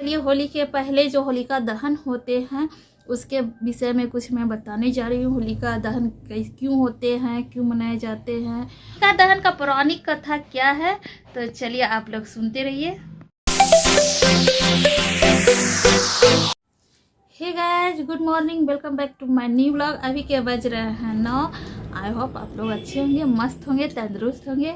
चलिए होली के पहले जो होलिका दहन होते हैं उसके विषय में कुछ मैं बताने जा रही हूँ। होलिका दहन क्यों होते हैं, क्यों मनाए जाते हैं, होलिका दहन का पौराणिक कथा क्या है, तो चलिए आप लोग सुनते रहिए। Hey guys, good morning, welcome back to my new vlog. अभी के बज रहे हैं 9। आई होप आप लोग अच्छे होंगे, मस्त होंगे, तंदुरुस्त होंगे।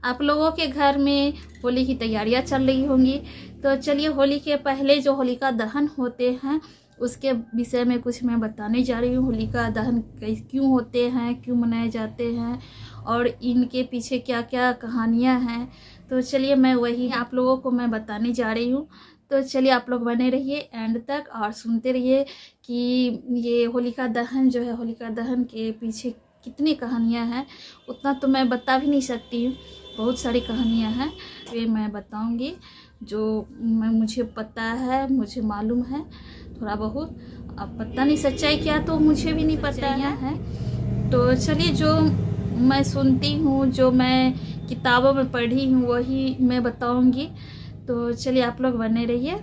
आप लोगों के घर में होली की तैयारियां चल रही होंगी। तो चलिए होली के पहले जो होलिका दहन होते हैं उसके विषय में कुछ मैं बताने जा रही हूँ। होलिका दहन क्यों होते हैं, क्यों मनाए जाते हैं और इनके पीछे क्या क्या कहानियाँ हैं, तो चलिए मैं वही आप लोगों को मैं बताने जा रही हूँ। तो चलिए आप लोग बने रहिए एंड तक और सुनते रहिए कि ये होलिका दहन जो है, होलिका दहन के पीछे कितनी कहानियाँ हैं। उतना तो मैं बता भी नहीं सकती हूँ, बहुत सारी कहानियाँ हैं। ये मैं बताऊँगी जो मुझे पता है, मुझे मालूम है थोड़ा बहुत। अब पता नहीं सच्चाई क्या, तो मुझे भी नहीं पता है। तो चलिए जो मैं सुनती हूँ, जो मैं किताबों में पढ़ी हूँ वही मैं बताऊँगी। तो चलिए आप लोग बने रहिए।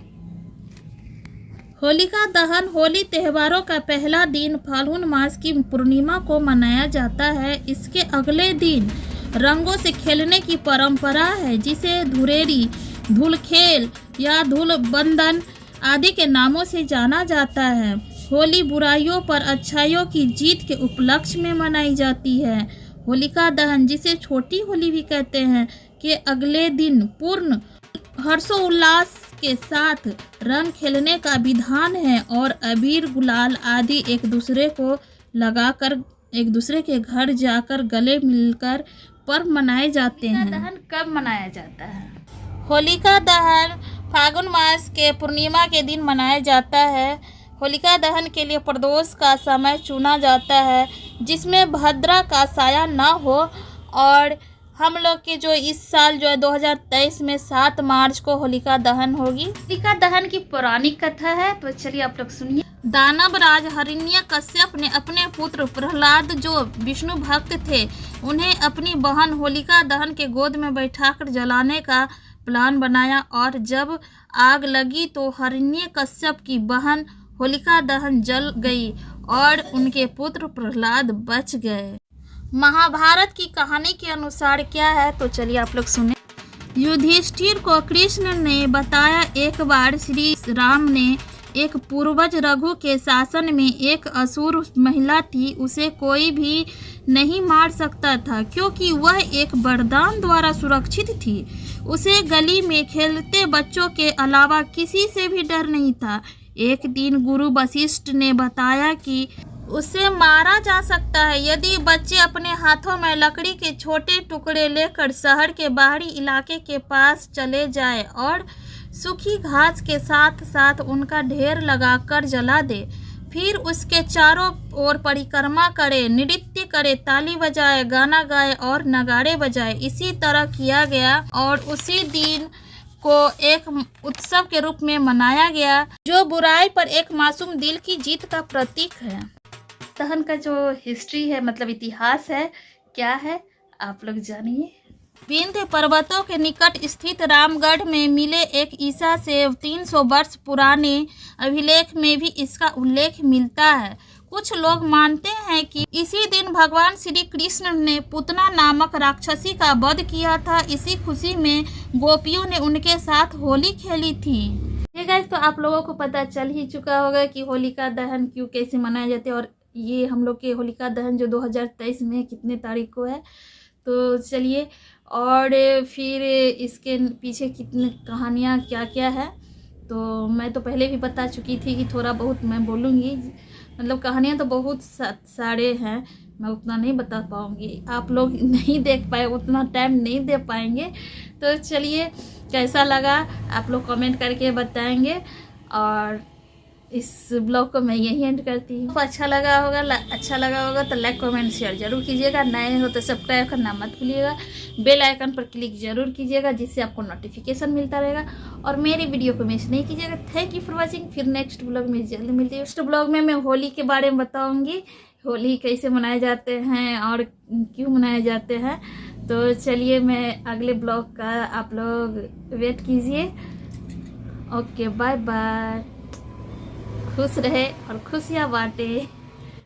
होलिका दहन होली त्योहारों का पहला दिन फाल्गुन मास की पूर्णिमा को मनाया जाता है। इसके अगले दिन रंगों से खेलने की परंपरा है, जिसे धुरेरी, धूलखेल या धूल बंधन आदि के नामों से जाना जाता है। होली बुराइयों पर अच्छाइयों की जीत के उपलक्ष्य में मनाई जाती है। होलिका दहन, जिसे छोटी होली भी कहते हैं, के अगले दिन पूर्ण हर्षोल्लास के साथ रंग खेलने का विधान है और अबीर, गुलाल आदि एक दूसरे को लगाकर एक दूसरे के घर जाकर गले मिलकर पर्व मनाए जाते हैं। होलिका दहन कब मनाया जाता है? होलिका दहन फाल्गुन मास के पूर्णिमा के दिन मनाया जाता है। होलिका दहन के लिए प्रदोष का समय चुना जाता है, जिसमें भद्रा का साया न हो। और हम लोग के जो इस साल जो है 2023 में 7 मार्च को होलिका दहन होगी। होलिका दहन की पौराणिक कथा है, तो चलिए आप लोग सुनिए। दानव राज हिरण्यकश्यप ने अपने पुत्र प्रहलाद, जो विष्णु भक्त थे, उन्हें अपनी बहन होलिका दहन के गोद में बैठाकर जलाने का प्लान बनाया। और जब आग लगी तो हिरण्यकश्यप की बहन होलिका दहन जल गई और उनके पुत्र प्रहलाद बच गए। महाभारत की कहानी के अनुसार क्या है, तो चलिए आप लोग सुने। युधिष्ठिर को कृष्ण ने बताया, एक बार श्री राम ने एक पूर्वज रघु के शासन में एक असुर महिला थी। उसे कोई भी नहीं मार सकता था, क्योंकि वह एक वरदान द्वारा सुरक्षित थी। उसे गली में खेलते बच्चों के अलावा किसी से भी डर नहीं था। एक दिन गुरु वशिष्ठ ने बताया कि उसे मारा जा सकता है यदि बच्चे अपने हाथों में लकड़ी के छोटे टुकड़े लेकर शहर के बाहरी इलाके के पास चले जाए और सूखी घास के साथ साथ उनका ढेर लगाकर जला दे। फिर उसके चारों ओर परिक्रमा करे, नृत्य करे, ताली बजाए, गाना गाए और नगाड़े बजाए। इसी तरह किया गया और उसी दिन को एक उत्सव के रूप में मनाया गया, जो बुराई पर एक मासूम दिल की जीत का प्रतीक है। दहन का जो हिस्ट्री है, मतलब इतिहास है, क्या है आप लोग जानिए। विंध्य पर्वतों के निकट स्थित रामगढ़ में मिले एक ईसा से 300 वर्ष पुराने अभिलेख में भी इसका उल्लेख मिलता है। कुछ लोग मानते हैं कि इसी दिन भगवान श्री कृष्ण ने पूतना नामक राक्षसी का वध किया था। इसी खुशी में गोपियों ने उनके साथ होली खेली थी। ये गाइस, तो आप लोगों को पता चल ही चुका होगा कि होलिका दहन क्यों, कैसे मनाए जाते हैं। और ये हम लोग के होलिका दहन जो 2023 में कितने तारीख को है, तो चलिए और फिर इसके पीछे कितनी कहानियाँ क्या क्या है, तो मैं तो पहले भी बता चुकी थी कि थोड़ा बहुत मैं बोलूँगी। मतलब कहानियाँ तो बहुत सारे हैं, मैं उतना नहीं बता पाऊँगी, आप लोग नहीं देख पाए, उतना टाइम नहीं दे पाएंगे। तो चलिए कैसा लगा आप लोग कमेंट करके बताएंगे। और इस ब्लॉग को मैं यही एंड करती हूँ। अच्छा लगा होगा तो लाइक कमेंट शेयर जरूर कीजिएगा। नए हो तो सब्सक्राइब करना मत भूलिएगा। बेल आइकन पर क्लिक जरूर कीजिएगा, जिससे आपको नोटिफिकेशन मिलता रहेगा और मेरी वीडियो को मिस नहीं कीजिएगा। Thank you for watching. फिर नेक्स्ट ब्लॉग में जल्दी मिलती है। नेक्स्ट ब्लॉग में मैं होली के बारे में बताऊँगी, होली कैसे मनाए जाते हैं और क्यों मनाए जाते हैं। तो चलिए मैं अगले ब्लॉग का आप लोग वेट कीजिए ओके बाय बाय। खुश रहे और खुशियाँ बांटे।